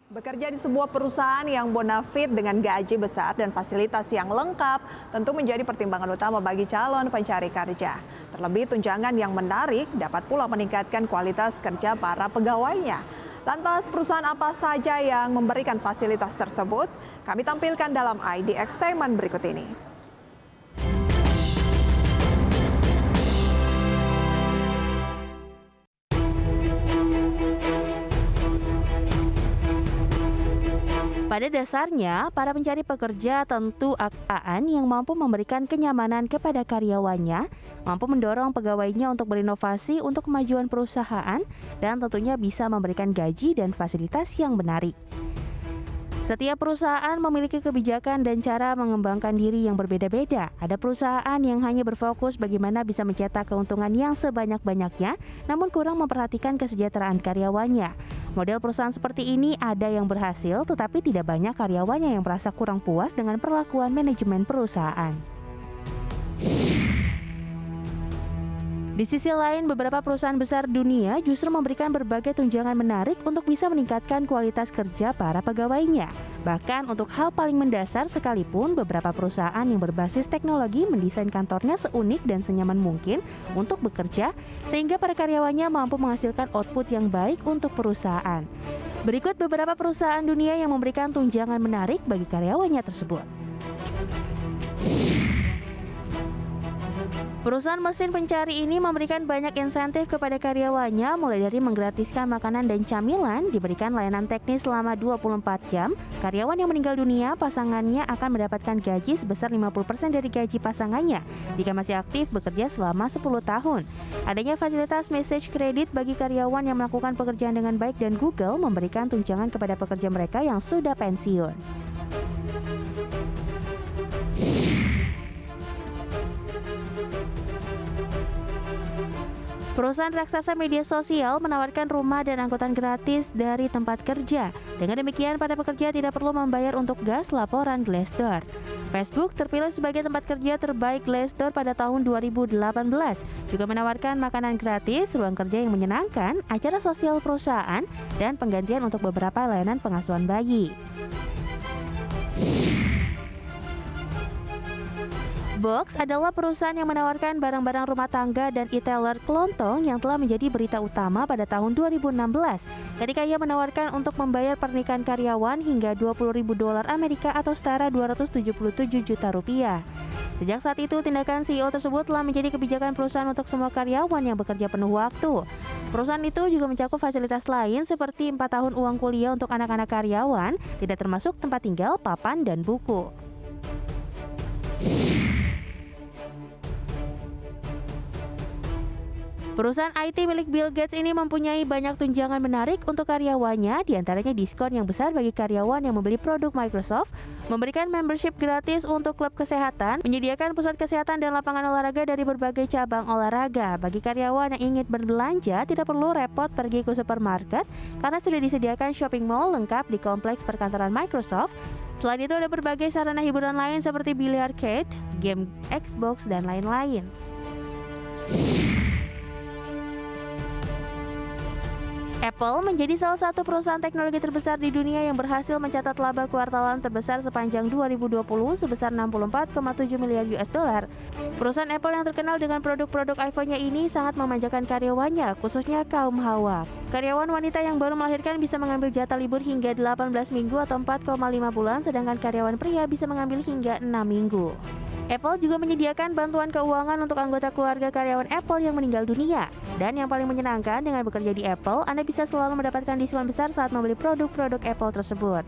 Bekerja di sebuah perusahaan yang bonafit dengan gaji besar dan fasilitas yang lengkap tentu menjadi pertimbangan utama bagi calon pencari kerja. Terlebih tunjangan yang menarik dapat pula meningkatkan kualitas kerja para pegawainya. Lantas perusahaan apa saja yang memberikan fasilitas tersebut? Kami tampilkan dalam ID Extainment berikut ini. Pada dasarnya, para pencari pekerja tentu akan yang mampu memberikan kenyamanan kepada karyawannya, mampu mendorong pegawainya untuk berinovasi untuk kemajuan perusahaan, dan tentunya bisa memberikan gaji dan fasilitas yang menarik. Setiap perusahaan memiliki kebijakan dan cara mengembangkan diri yang berbeda-beda. Ada perusahaan yang hanya berfokus bagaimana bisa mencetak keuntungan yang sebanyak-banyaknya, namun kurang memperhatikan kesejahteraan karyawannya. Model perusahaan seperti ini ada yang berhasil, tetapi tidak banyak karyawannya yang merasa kurang puas dengan perlakuan manajemen perusahaan. Di sisi lain, beberapa perusahaan besar dunia justru memberikan berbagai tunjangan menarik untuk bisa meningkatkan kualitas kerja para pegawainya. Bahkan untuk hal paling mendasar sekalipun, beberapa perusahaan yang berbasis teknologi mendesain kantornya seunik dan senyaman mungkin untuk bekerja, sehingga para karyawannya mampu menghasilkan output yang baik untuk perusahaan. Berikut beberapa perusahaan dunia yang memberikan tunjangan menarik bagi karyawannya tersebut. Perusahaan mesin pencari ini memberikan banyak insentif kepada karyawannya, mulai dari menggratiskan makanan dan camilan, diberikan layanan teknis selama 24 jam, karyawan yang meninggal dunia, pasangannya akan mendapatkan gaji sebesar 50% dari gaji pasangannya jika masih aktif bekerja selama 10 tahun. Adanya fasilitas message credit bagi karyawan yang melakukan pekerjaan dengan baik, dan Google memberikan tunjangan kepada pekerja mereka yang sudah pensiun. Perusahaan raksasa media sosial menawarkan rumah dan angkutan gratis dari tempat kerja. Dengan demikian, para pekerja tidak perlu membayar untuk gas laporan Glassdoor. Facebook terpilih sebagai tempat kerja terbaik Glassdoor pada tahun 2018. Juga menawarkan makanan gratis, ruang kerja yang menyenangkan, acara sosial perusahaan, dan penggantian untuk beberapa layanan pengasuhan bayi. Box adalah perusahaan yang menawarkan barang-barang rumah tangga dan e-tailer kelontong yang telah menjadi berita utama pada tahun 2016 ketika ia menawarkan untuk membayar pernikahan karyawan hingga $20.000 Amerika atau setara 277 juta rupiah. Sejak saat itu, tindakan CEO tersebut telah menjadi kebijakan perusahaan untuk semua karyawan yang bekerja penuh waktu. Perusahaan itu juga mencakup fasilitas lain seperti 4 tahun uang kuliah untuk anak-anak karyawan, tidak termasuk tempat tinggal, papan, dan buku. Perusahaan IT milik Bill Gates ini mempunyai banyak tunjangan menarik untuk karyawannya, diantaranya diskon yang besar bagi karyawan yang membeli produk Microsoft, memberikan membership gratis untuk klub kesehatan, menyediakan pusat kesehatan dan lapangan olahraga dari berbagai cabang olahraga. Bagi karyawan yang ingin berbelanja, tidak perlu repot pergi ke supermarket karena sudah disediakan shopping mall lengkap di kompleks perkantoran Microsoft. Selain itu, ada berbagai sarana hiburan lain seperti biliar arcade, game Xbox, dan lain-lain. Apple menjadi salah satu perusahaan teknologi terbesar di dunia yang berhasil mencatat laba kuartalan terbesar sepanjang 2020 sebesar 64,7 miliar US dollar. Perusahaan Apple yang terkenal dengan produk-produk iPhone-nya ini sangat memanjakan karyawannya, khususnya kaum hawa. Karyawan wanita yang baru melahirkan bisa mengambil jatah libur hingga 18 minggu atau 4,5 bulan, sedangkan karyawan pria bisa mengambil hingga 6 minggu. Apple juga menyediakan bantuan keuangan untuk anggota keluarga karyawan Apple yang meninggal dunia. Dan yang paling menyenangkan, dengan bekerja di Apple, Anda bisa selalu mendapatkan diskon besar saat membeli produk-produk Apple tersebut.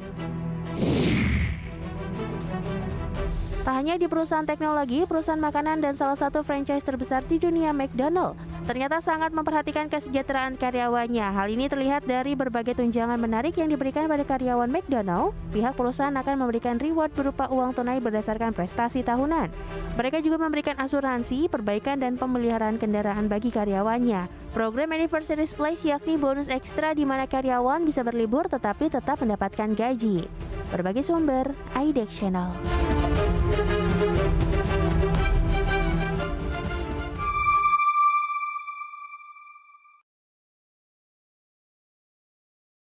Tak hanya di perusahaan teknologi, perusahaan makanan dan salah satu franchise terbesar di dunia, McDonald's, ternyata sangat memperhatikan kesejahteraan karyawannya. Hal ini terlihat dari berbagai tunjangan menarik yang diberikan pada karyawan McDonald's. Pihak perusahaan akan memberikan reward berupa uang tunai berdasarkan prestasi tahunan. Mereka juga memberikan asuransi, perbaikan, dan pemeliharaan kendaraan bagi karyawannya. Program Anniversary Splash yakni bonus ekstra di mana karyawan bisa berlibur tetapi tetap mendapatkan gaji. Berbagai sumber, IDEX Channel.